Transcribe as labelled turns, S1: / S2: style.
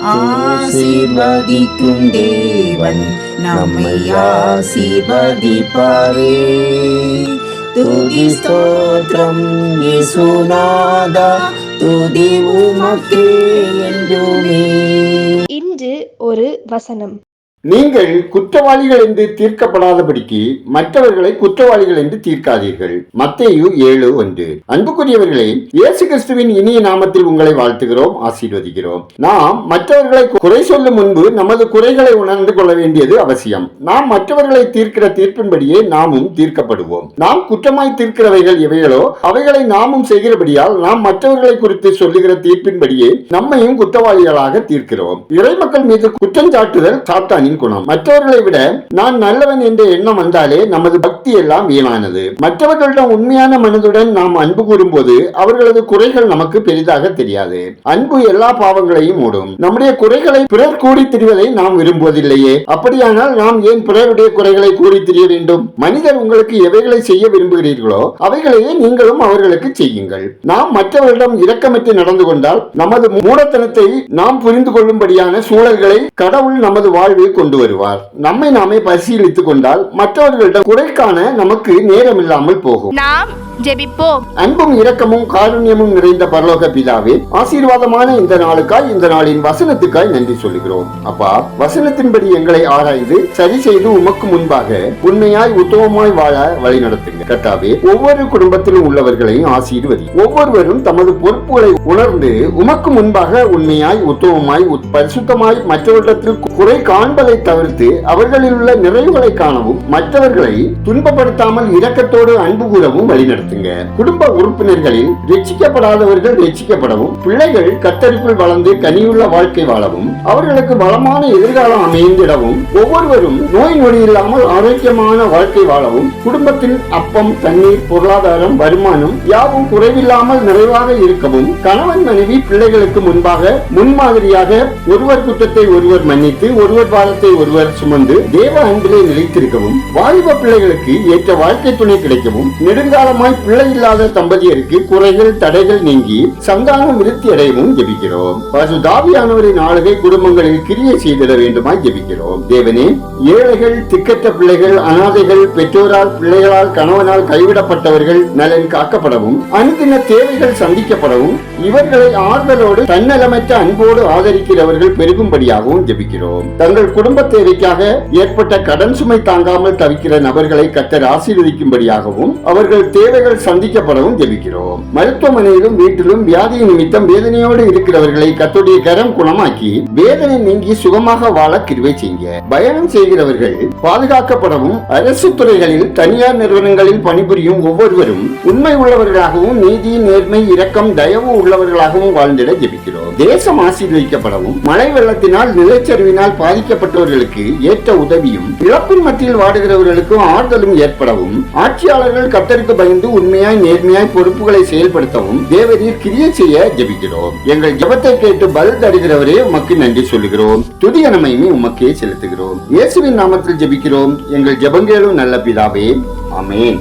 S1: ஆசீர்வதிக்கும் தேவன் நம்மை ஆசீர்வதிப்பாரே. துதி ஸ்தோத்திரம் இயேசுநாதா, துதி உமக்கே என்றுமே.
S2: இன்று ஒரு வசனம்.
S3: நீங்கள் குற்றவாளிகள் என்று தீர்க்கப்படாதபடிக்கு மற்றவர்களை குற்றவாளிகள் என்று தீர்க்காதீர்கள். மத்தேயு 7:1. அன்புக்குரியவர்களே, இயேசு கிறிஸ்துவின் இனிய நாமத்தில் உங்களை வாழ்த்துகிறோம், ஆசீர்வதிக்கிறோம். நாம் மற்றவர்களை குறை சொல்லும் முன்பு நமது குறைகளை உணர்ந்து கொள்ள வேண்டியது அவசியம். நாம் மற்றவர்களை தீர்க்கிற தீர்ப்பின்படியே நாமும் தீர்க்கப்படுவோம். நாம் குற்றமாய் தீர்க்கிறவைகள் எவைகளோ அவைகளை நாமும் செய்கிறபடியால் நாம் மற்றவர்களை குறித்து சொல்லுகிற தீர்ப்பின்படியே நம்மையும் குற்றவாளிகளாக தீர்க்கிறோம். இறைமக்கள் மீது குற்றஞ்சாட்டுதல் சாத்தானின் குணம். மற்றவர்களை விட நான் நல்லவன் என்ற எண்ணம் வந்தாலே நமது பக்தி எல்லாம் வீணானது. மற்றவர்களிடம் உண்மையான மனதுடன் நாம் அன்பு கூறும்போது அவர்களது குறைகள் நமக்கு பெரிதாக தெரியாது. அன்பு எல்லா பாவங்களையும் மூடும். நம்முடைய குறைகளை பிறர் கூறி திரிவதை நாம் விரும்புவதில்லையே. அப்படியானால் நாம் ஏன் பிறருடைய குறைகளை கூறி திரிய வேண்டும்? மனிதர் உங்களுக்கு எவைகளை செய்ய விரும்புகிறீர்களோ அவைகளையே நீங்களும் அவர்களுக்கு செய்யுங்கள். நாம் மற்றவர்களிடம் இரக்கமற்று நடந்து கொண்டால் நமது மூடத்தனத்தை நாம் புரிந்து கொள்ளும்படியான சூழல்களை கடவுள் நமது வாழ்வில் கொண்டு வருவார். நம்மை நாமே பரிசீலித்துக் கொண்டால் மற்றவர்களிடம் குறைக்கான நமக்கு நேரம் இல்லாமல் போகும்.
S2: நாம் ஜெபிப்போம்.
S3: அன்பும் இரக்கமும் காருண்யமும் நிறைந்த பரலோக பிதாவே, ஆசீர்வாதமான இந்த நாளுக்காய், இந்த நாளின் வசனத்துக்காய் நன்றி சொல்லுகிறோம். அப்பா, வசனத்தின்படி எங்களை ஆராய்ந்து சரி செய்து உமக்கு முன்பாக உண்மையாய் உத்தமமாய் வாழ வழி நடத்துங்க. கர்த்தாவே, ஒவ்வொரு குடும்பத்திலும் உள்ளவர்களையும் ஆசீர்வதி. ஒவ்வொருவரும் தமது பொறுப்புகளை உணர்ந்து உமக்கு முன்பாக உண்மையாய் உத்தமமாய் பரிசுத்தமாய் மற்றவரிடத்தில் குறை காண்பதை தவிர்த்து அவர்களில் உள்ள நிறைவுகளை காணவும் மற்றவர்களை துன்பப்படுத்தாமல் இரக்கத்தோடு அன்பு கூறவும் வழிநடத்துங்க. குடும்ப உறுப்பினர்களில் ரட்சிக்கப்படாதவர்கள் ரட்சிக்கப்படவும், பிள்ளைகள் கர்த்தருக்குள் வளர்ந்து கனியுள்ள வாழ்க்கை வாழவும், அவர்களுக்கு வளமான எதிர்காலம் அமைந்திடவும், ஒவ்வொருவரும் நோய் நொடி இல்லாமல் ஆரோக்கியமான வாழ்க்கை வாழவும், குடும்பத்தின் அப்பம், தண்ணீர், பொருளாதாரம், வருமானம் யாவும் குறைவில்லாமல் நிறைவாக இருக்கவும், கணவன் மனைவி பிள்ளைகளுக்கு முன்பாக முன்மாதிரியாக ஒருவர் குற்றத்தை ஒருவர் மன்னித்து, ஒருவர் பாரத்தை ஒருவர் சுமந்து தேவ அன்பிலே நிலைத்திருக்கவும், வாலிப பிள்ளைகளுக்கு ஏற்ற வாழ்க்கை துணை கிடைக்கவும், நெடுங்காலமாய் பிள்ளை இல்லாத தம்பதியருக்கு குறைகள் தடைகள் நீங்கி சந்தானம் விருத்தி அடையவும் ஜெபிக்கிறோம். பரிசுத்தாவியானவரின் ஆளுகை குடும்பங்களில் கிரியை செய்திட வேண்டுமாய் ஜெபிக்கிறோம். தேவனே, ஏழைகள், திக்கற்ற பிள்ளைகள், அனாதைகள், பெற்றோரால் பிள்ளைகளால் கணவனால் கைவிடப்பட்டவர்கள் நலன் காக்கப்படவும், அனுதின தேவைகள் சந்திக்கப்படவும், இவர்களை ஆறுதலோடு தன்னலமற்ற அன்போடு ஆதரிக்கிறவர்கள் பெருகும்படியாகவும் ஜெபிக்கிறோம். தங்கள் குடும்ப தேவைக்காக ஏற்பட்ட கடன் சுமை தாங்காமல் தவிக்கிற நபர்களை கர்த்தர் ஆசீர்வதிக்கும்படியாகவும் அவர்கள் தேவைகள் சந்திக்கப்படவும் ஜெபிக்கிறோம். மருத்துவமனையிலும் வீட்டிலும் வியாதி நிமித்தம் வேதனையோடு இருக்கிறவர்களை கர்த்தருடைய கரம் குணமாக்கி வேதனை நீங்கி சுகமாக வாழ கிருபை செய்யுங்க. பயணம் செய்கிறவர்கள் பாதுகாக்கப்படவும், அரசு துறைகளில், தனியார் நிறுவனங்களில் பணிபுரியும் ஒவ்வொருவரும் உண்மை உள்ளவர்களாகவும் நீதி, நேர்மை, இரக்கம், தயவு உள்ளவர்களாகவும் வாழ்ந்திட ஜெபிக்கிறோம். தேசம் ஆசீர்வதிக்கப்படவும், மழை வெள்ளத்தினால் நிலச்சரிவினால் பாதிக்கப்பட்டவர்களுக்கு ஏற்ற உதவியும், இழப்பின் மத்தியில் வாடுகிறவர்களுக்கு ஆறுதலும் ஏற்படவும், ஆட்சியாளர்கள் கர்த்தருக்கு பயந்து உண்மையாய் நேர்மையாய் பொறுப்புகளை செயல்படுத்தவும் தேவரீர் கிரியை செய்ய ஜெபிக்கிறோம். எங்கள் ஜெபத்தை கேட்டு பதில் தருகிறவரே உமக்கு நன்றி சொல்லுகிறோம். துதி கனமையுமே உமக்கே செலுத்துகிறோம். இயேசுவின் நாமத்தில் ஜெபிக்கிறோம் எங்கள் ஜெபங்களும் நல்ல பிதாவே, ஆமென்.